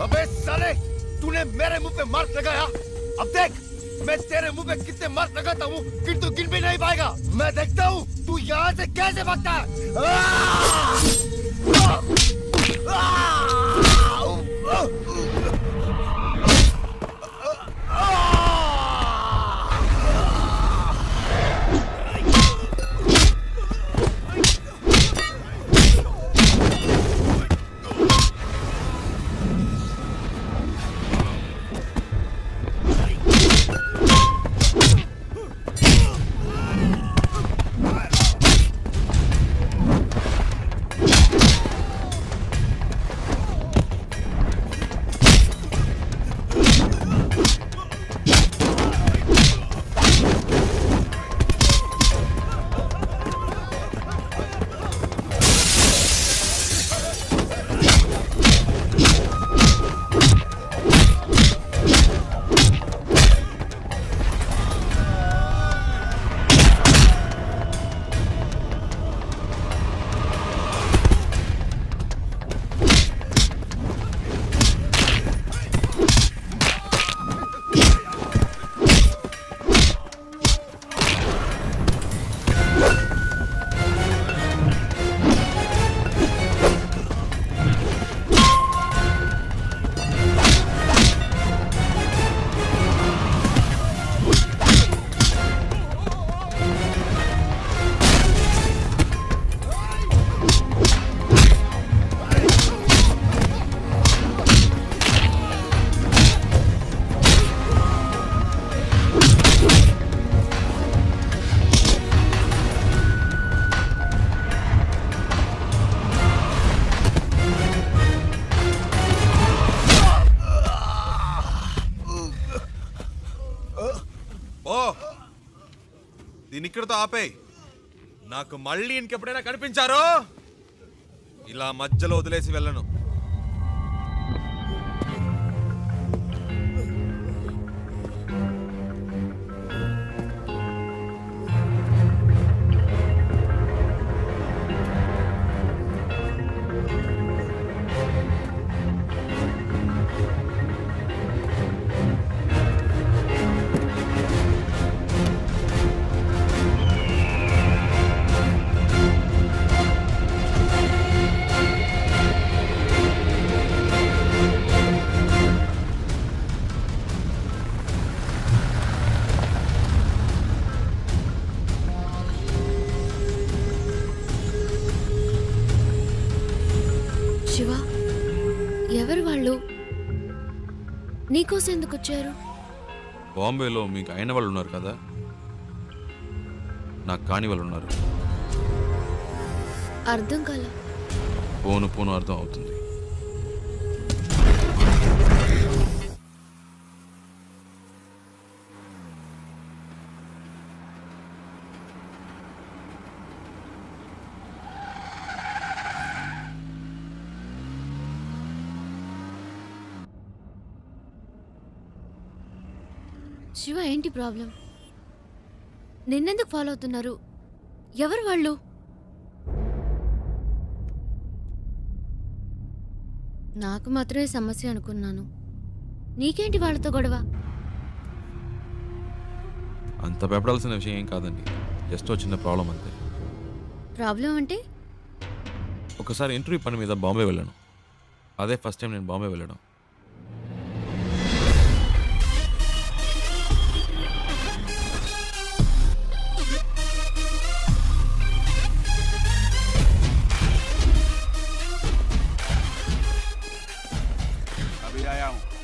अबे साले, तूने मेरे मुंह पे मार्क लगाया। अब देख, मैं तेरे मुंह पे कितने मार्क लगाता हूँ, फिर तू गिन भी नहीं पाएगा। मैं देखता हूँ तू यहाँ से कैसे भागता है। దీని ఇక్కడతో ఆపే. నాకు మళ్ళీ ఇంకెప్పుడైనా కనిపించారో ఇలా మధ్యలో వదిలేసి వెళ్ళను. శివ, ఎవరు వాళ్ళు? నీకోసం ఎందుకు వచ్చారు? బాంబేలో మీకు అయిన వాళ్ళు ఉన్నారు కదా, నాకు కాని వాళ్ళు ఉన్నారు. అర్థం కాల. పోను పోను అర్థం అవుతుంది. శివ, ఏంటి ప్రాబ్లం? నిన్నెందుకు ఫాలో అవుతున్నారు? ఎవరు వాళ్ళు? నాకు మాత్రమే సమస్య అనుకున్నాను. నీకేంటి వాళ్ళతో గొడవ? అంత భయపడాల్సిన విషయం ఏం కాదండి, జస్ట్ వచ్చిన ప్రాబ్లం అంతే. ప్రాబ్లం అంటే? ఒకసారి ఇంటర్వ్యూ పని మీద బాంబే వెళ్ళాను. అదే ఫస్ట్ టైం నేను బాంబే వెళ్ళడం.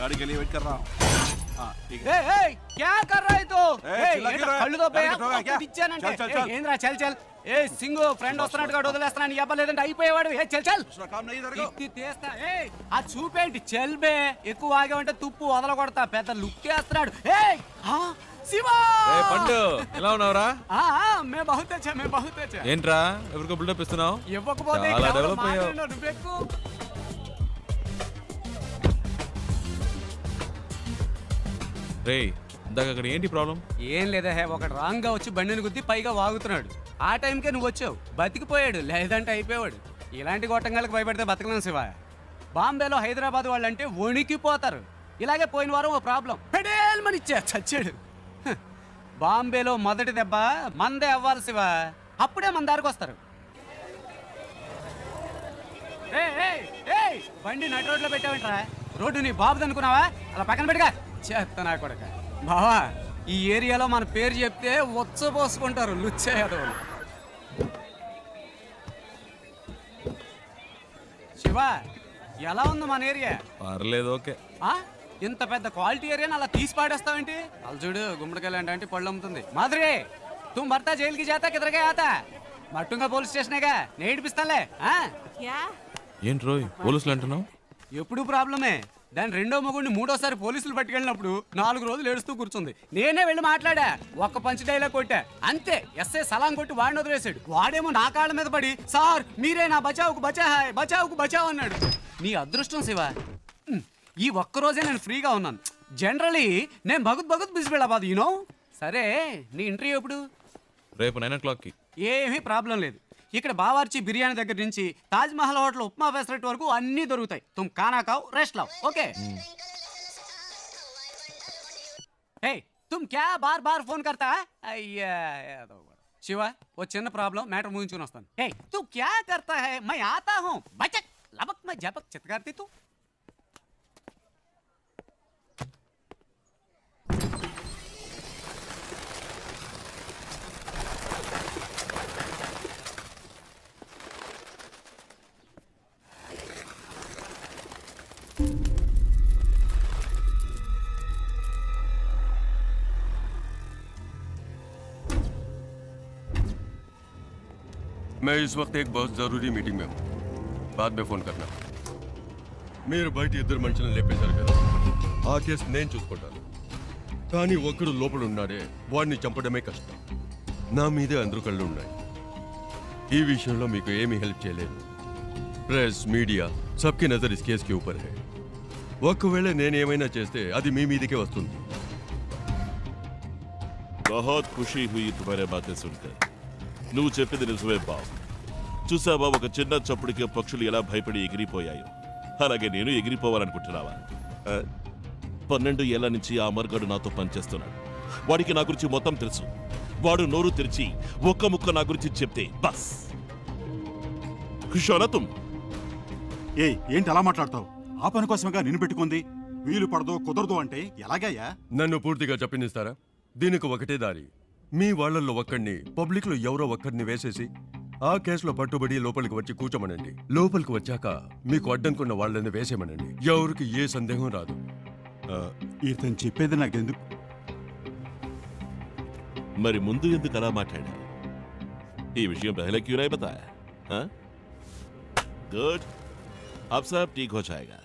गाड़ी के लिए वेट कर रहा हूँ। हाँ ठीक है। क्या कर रहा है तो? కళ్ళు तो ఏంద్రా చల్ చల్. ఏ సింగు ఫ్రెండ్ వస్తున్నట్టుగా వదిలేస్తున్నాను. ఇవ్వలేదంటే అయిపోయేవాడు. ఏ చల్ చల్. తీస్తా. ఆ చూపేంటి చల్ బే. ఎక్కువ ఆగామంటే తుప్పు వదలకొడతా. పెద్ద లుక్ వేస్తున్నాడు. శివా పండు, ఎలా ఉన్నావురా? మే బహుత్ అచ్చా, మే బహుత్ అచ్చా. ఏంట్రా ఎవరికో బిల్డప్ ఇస్తున్నావు? ఇవ్వకపోతే చాలా డెవలప్ అయ్యావు. నువ్వెక్కు. రే, ఇందాక అక్కడ ఏంటి ప్రాబ్లం? ఏం లేదా, ఒకటి రాంగ్ గా వచ్చి బండిని గుద్ది పైగా వాగుతున్నాడు. ఆ టైంకే నువ్వు వచ్చావు, బతికిపోయాడు. లేదంటే అయిపోయాడు. ఇలాంటి గొట్టంగాలకు భయపడితే బతకలేం శివ. బాంబేలో హైదరాబాద్ వాళ్ళంటే వణికిపోతారు. ఇలాగే పోయిన వారం ఓ ప్రాబ్లం పెడేల్మని చచ్చాడు. బాంబేలో మొదటి దెబ్బ మందే అవ్వాలి శివ, అప్పుడే మన దారికి వస్తారు. బండి నటు రోడ్లో పెట్టావంటరా? రోడ్డు నీ బాబుది అనుకున్నావా? అలా పక్కన పెట్టుగా చేస్తా కొడక. బావా, ఈ ఏరియాలో మన పేరు చెప్తే వచ్చపోసుకుంటారు లుచ్చేయదోళ్ళు. శివ, ఎలా ఉంది మన ఏరియా? పర్లేదు, ఓకే. ఇంత పెద్ద క్వాలిటీ ఏరియాని అలా తీసి పాడేస్తావేంటి? అలా చూడు, గుమ్మడికాయలు అంటే పళ్ళు అమ్ముతుంది. మాధురి, तुम भरता जेल की जाता किधर गया था? మట్టుంగా పోలీస్ స్టేషనేగా, నేను ఇడిపిస్తాలే. ఏంటి రోయ్ పోలీసులు అంటున్నావు? ఎప్పుడు ప్రాబ్లమే. దాని రెండో మొగుడిని మూడోసారి పోలీసులు పట్టుకెళ్ళినప్పుడు 4 రోజులు ఏడుస్తూ కూర్చుంది. నేనే వెళ్ళి మాట్లాడా, ఒక్క పంచ్ డైలాగ్ కొట్టా అంతే. ఎస్ఐ సలాం కొట్టి వాడిని వదిలేసాడు. వాడేమో నా కాళ్ళ మీద పడి, సార్ మీరే నా బచావుకు బచాహాయ్, బచావుకు బచావ్ అన్నాడు. నీ అదృష్టం శివ, ఈ ఒక్కరోజే నేను ఫ్రీగా ఉన్నాను. జనరలీ నేను భగత్ బిజీ వెళ్ళబాదు, యూనో. సరే, నీ ఇంటర్వ్యూ ఎప్పుడు? రేపు 9 o'clockకి. ఏమీ ప్రాబ్లం లేదు. ఇక్కడ బావార్చి బిర్యానీ దగ్గర నుంచి తాజ్ మహల్ హోటల్ ఉప్మా ఫెసరెట్ వరకు అన్నీ దొరుకుతాయి. తుమ్ ఖానా ఖావ్, రెస్ట్ లావ్, ఓకే? ఏ తుమ్ క్యా బార్ బార్ ఫోన్ కర్తా? అయ్యా శివ, ఓ చిన్న ప్రాబ్లం, మ్యాటర్ ముగించుకుని వస్తాను. ఏ తు క్యా కర్తా హై? మై ఆతా హూ, బచక్ లబక్ మై జపక్ చిత్కార్తి తు. मैं इस वक्त एक बहुत जरूरी मीटिंग में हूँ, बाद में फोन करना. మీరు బయట ఇద్దరు మనుషులను లేపేశారు కదా, ఆ కేసు నేను చూసుకుంటాను. కానీ ఒక్కడు లోపల ఉన్నాడే, వాడిని చంపడమే కష్టం. నా మీదే అందరూ కళ్ళు ఉన్నాయి. ఈ విషయంలో మీకు ఏమీ హెల్ప్ చేయలేదు. Press, media సబ్కి Nazar is case కి ఊపర్ హై. ఒకవేళ నేనేమైనా చేస్తే అది మీ మీదకే వస్తుంది. बहुत खुशी हुई तुम्हारे बातें सुनकर. నువ్వు చెప్పింది నిజమే బాబు. చూసావా, ఒక చిన్న చప్పుడికి పక్షులు ఎలా భయపడి ఎగిరిపోయాయో, అలాగే నేను ఎగిరిపోవాలనుకుంటున్నావా? 12 ఏళ్ల నుంచి ఆ అమర్గాడు నాతో పనిచేస్తున్నాడు. వాడికి నా గురించి మొత్తం తెలుసు. వాడు నోరు తెరిచి ఒక్క ముక్క నా గురించి చెప్తే బస్ ఖుషోనా తుమ్. ఏంటి అలా మాట్లాడతావు? ఆ పని కోసమేగా నిన్ను పెట్టుకుంది. వీలు పడదో కుదరదు అంటే ఎలాగయ్యా? నన్ను పూర్తిగా చెప్పనిస్తారా? దీనికి ఒకటే దారి. మీ వాళ్ళల్లో ఒక్కడిని పబ్లిక్ లో ఎవరో ఒక్కడిని వేసేసి ఆ కేసులో పట్టుబడి లోపలికి వచ్చి కూర్చోమనండి. లోపలికి వచ్చాక మీకు అడ్డంకున్న వాళ్ళని వేసేమనండి. ఎవరికి ఏ సందేహం రాదు. ఇతను చెప్పేది నాకెందుకు? మరి ముందు ఎందుకు అలా మాట్లాడా? ఈ విషయం పहले क्यों नहीं बताया? गुड, अब सब ठीक हो जाएगा.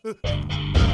No!